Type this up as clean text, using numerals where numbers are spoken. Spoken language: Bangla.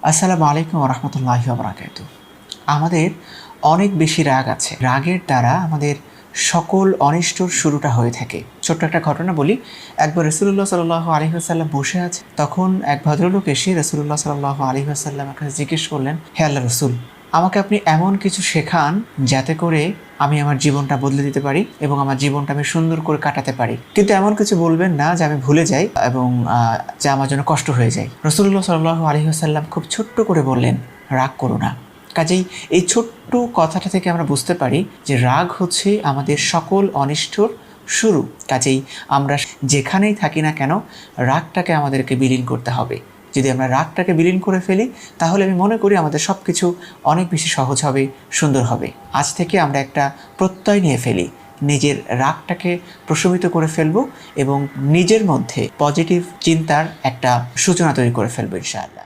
আসসালামু আলাইকুম ওয়া রাহমাতুল্লাহি ওয়া বারাকাতুহু। আমাদের অনেক বেশি রাগ আছে। রাগের দ্বারা আমাদের সকল অনিষ্টর শুরুটা হয়ে থাকে। ছোট্ট একটা ঘটনা বলি। একবার রাসূলুল্লাহ সাল্লাল্লাহু আলাইহি ওয়াসাল্লাম বসে আছে। তখন এক ভদ্রলোক এসে রাসূলুল্লাহ সাল্লাল্লাহু আলাইহি ওয়াসাল্লামের কাছে জিজ্ঞেস করলেন, হে আল্লাহর রাসূল, আমাকে আপনি এমন কিছু শেখান যাতে করে আমি আমার জীবনটা বদলে দিতে পারি এবং আমার জীবনটা আমি সুন্দর করে কাটাতে পারি। কিন্তু এমন কিছু বলবেন না যে আমি ভুলে যাই এবং যা আমার জন্য কষ্ট হয়ে যায়। রাসূলুল্লাহ সাল্লাল্লাহু আলাইহি ওয়াসাল্লাম খুব ছোট্ট করে বললেন, রাগ করো না। কাজেই এই ছোট্ট কথাটা থেকে আমরা বুঝতে পারি যে রাগ হচ্ছে আমাদের সকল অনিষ্টর শুরু। কাজেই আমরা যেখানেই থাকি না কেন রাগটাকে আমাদেরকে বিলীন করতে হবে। যদি আমরা রাগটাকে বিলীন করে ফেলি তাহলে আমি মনে করি আমাদের সব কিছু অনেক বেশি সহজ হবে, সুন্দর হবে। আজ থেকে আমরা একটা প্রত্যয় নিয়ে ফেলি, নিজের রাগটাকে প্রশমিত করে ফেলবো এবং নিজের মধ্যে পজিটিভ চিন্তার একটা সূচনা তৈরি করে ফেলবো ইনশাআল্লাহ।